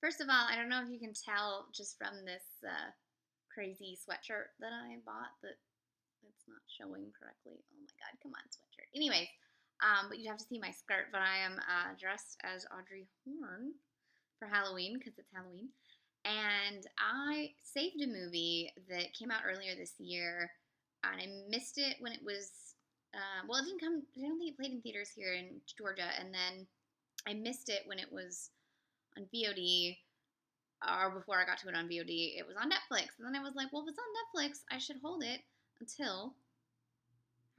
First of all, I don't know if you can tell just from this crazy sweatshirt that I bought that it's not showing correctly. Oh my god, come on, sweatshirt. Anyways, but you'd have to see my skirt. But I am dressed as Audrey Horne for Halloween because it's Halloween. And I saved a movie that came out earlier this year, and I missed it when it was. Well, it didn't come. I don't think it played in theaters here in Georgia, and then I missed it when it was on VOD, or before I got to it on VOD. It was on Netflix, and then I was like, well, if it's on Netflix, I should hold it until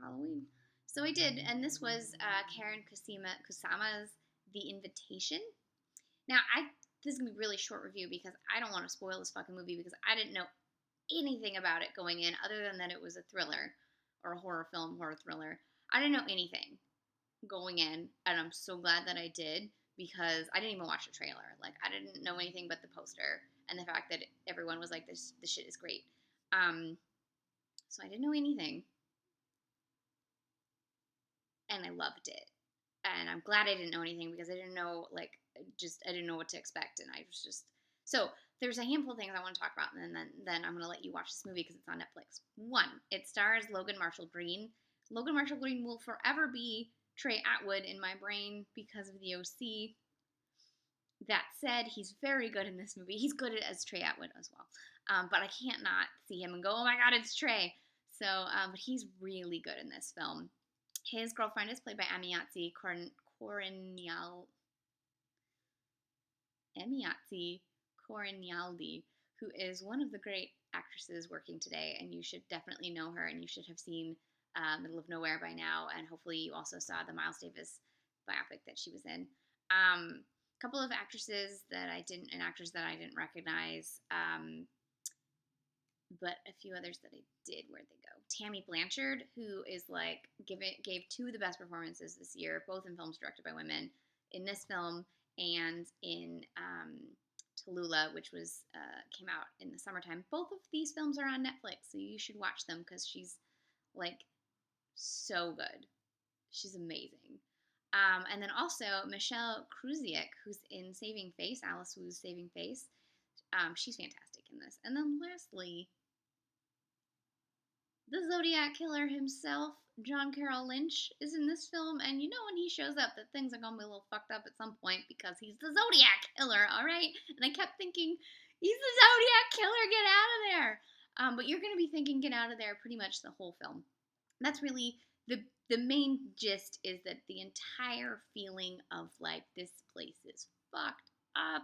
Halloween. So I did, and this was Karyn Kusama's The Invitation. Now, this is gonna be a really short review because I don't want to spoil this fucking movie because I didn't know anything about it going in other than that it was a thriller or a horror thriller. I didn't know anything going in, and I'm so glad that I did because I didn't even watch the trailer. Like, I didn't know anything but the poster and the fact that everyone was like, this shit is great. So I didn't know anything, and I loved it. And I'm glad I didn't know anything because I didn't know, I didn't know what to expect, and I was just so. There's a handful of things I want to talk about, and then I'm going to let you watch this movie because it's on Netflix. One, it stars Logan Marshall-Green. Logan Marshall-Green will forever be Trey Atwood in my brain because of the OC. That said, he's very good in this movie. He's good as Trey Atwood as well. But I can't not see him and go, oh my god, it's Trey. So, but he's really good in this film. His girlfriend is played by Emayatzy Corinealdi, who is one of the great actresses working today, and you should definitely know her, and you should have seen Middle of Nowhere by now, and hopefully you also saw the Miles Davis biopic that she was in. A couple of actors that I didn't recognize, but a few others that I did. Where'd they go? Tammy Blanchard, who is gave two of the best performances this year, both in films directed by women, in this film and in Tallulah, which came out in the summertime. Both of these films are on Netflix, so you should watch them because she's so good. She's amazing. And then also Michelle Krusiek, who's in Saving Face, Alice Wu's Saving Face. She's fantastic in this. And then lastly, the Zodiac Killer himself, John Carroll Lynch, is in this film. And you know when he shows up that things are going to be a little fucked up at some point because he's the Zodiac Killer, all right? And I kept thinking, he's the Zodiac Killer, get out of there. But you're going to be thinking get out of there pretty much the whole film. That's really the main gist, is that the entire feeling of this place is fucked up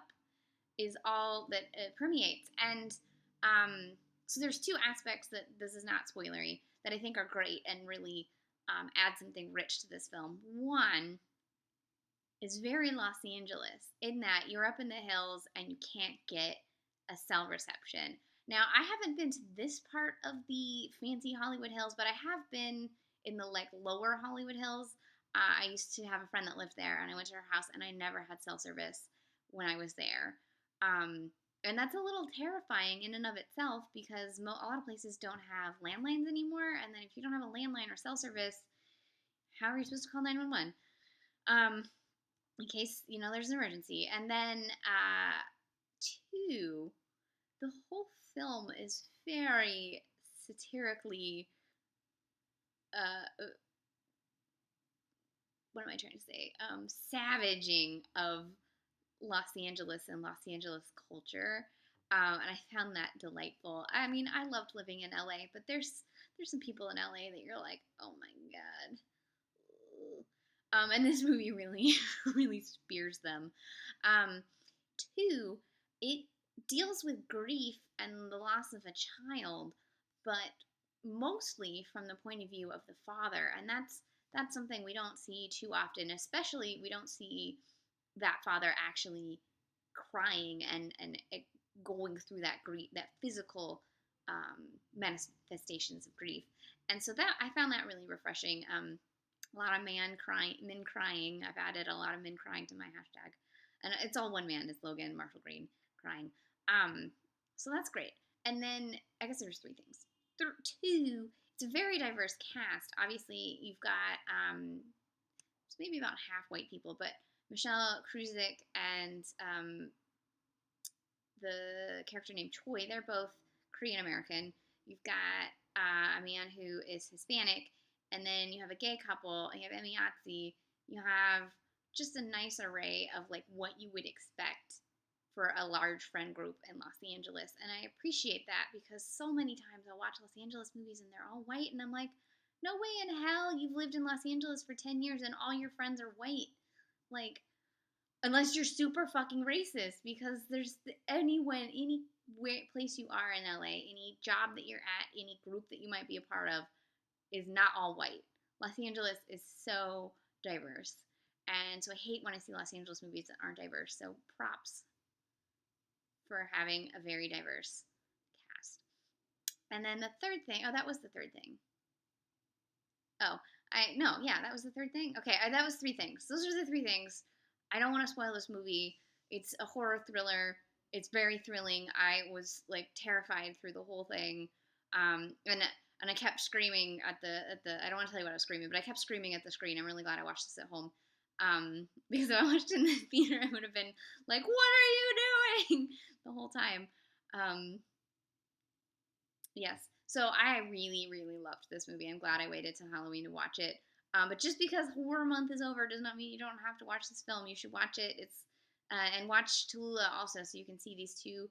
is all that permeates. And so there's two aspects that this is not spoilery that I think are great and really add something rich to this film. One is very Los Angeles in that you're up in the hills and you can't get a cell reception. Now, I haven't been to this part of the fancy Hollywood Hills, but I have been in the lower Hollywood Hills. I used to have a friend that lived there, and I went to her house, and I never had cell service when I was there. And that's a little terrifying in and of itself because a lot of places don't have landlines anymore, and then if you don't have a landline or cell service, how are you supposed to call 911? In case, there's an emergency. And then, two, the whole film is very satirically, what am I trying to say? Savaging of Los Angeles and Los Angeles culture. And I found that delightful. I mean, I loved living in LA, but there's some people in LA that you're like, oh my god. And this movie really, really spears them. Two, it deals with grief and the loss of a child, but mostly from the point of view of the father, and that's something we don't see too often. Especially, we don't see that father actually crying and going through that grief, that physical manifestations of grief. And so that I found that really refreshing. A lot of men crying. I've added a lot of men crying to my hashtag, and it's all one man. It's Logan Marshall-Green crying. So that's great. And then I guess there's three things. Two, it's a very diverse cast. Obviously, you've got it's maybe about half white people, but Michelle Krusiek and the character named Choi. They're both Korean American. You've got a man who is Hispanic, and then you have a gay couple, and you have Emayatzy. You have just a nice array of like what you would expect for a large friend group in Los Angeles. And I appreciate that because so many times I'll watch Los Angeles movies and they're all white, and I'm like, no way in hell you've lived in Los Angeles for 10 years and all your friends are white. Like, unless you're super fucking racist, because there's any place you are in LA, any job that you're at, any group that you might be a part of is not all white. Los Angeles is so diverse. And so I hate when I see Los Angeles movies that aren't diverse. So props for having a very diverse cast. And then the third thing, that was the third thing. That was the third thing. Okay, that was three things. Those are the three things. I don't want to spoil this movie. It's a horror thriller. It's very thrilling. I was like terrified through the whole thing, and I kept screaming at the. I don't want to tell you what I was screaming, but I kept screaming at the screen. I'm really glad I watched this at home, because if I watched it in the theater, I would have been like, "What are you doing?" the whole time. Yes. So I really, really loved this movie. I'm glad I waited till Halloween to watch it. But just because horror month is over does not mean you don't have to watch this film. You should watch it. And watch Tallulah also, so you can see these two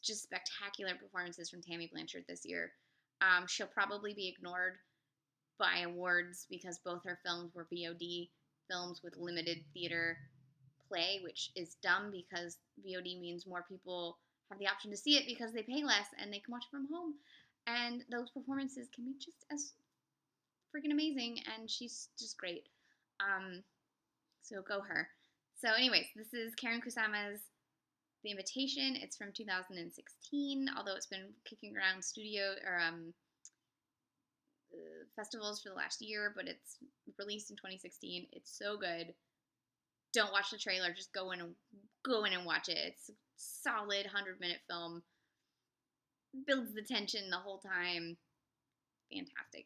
just spectacular performances from Tammy Blanchard this year. She'll probably be ignored by awards because both her films were VOD films with limited theater play, which is dumb because VOD means more people have the option to see it because they pay less and they can watch it from home. And those performances can be just as freaking amazing, and she's just great. So go her. So anyways, this is Karyn Kusama's The Invitation. It's from 2016, although it's been kicking around festivals for the last year, but it's released in 2016. It's so good. Don't watch the trailer. Just go in and watch it. It's a solid 100-minute film. Builds the tension the whole time. Fantastic.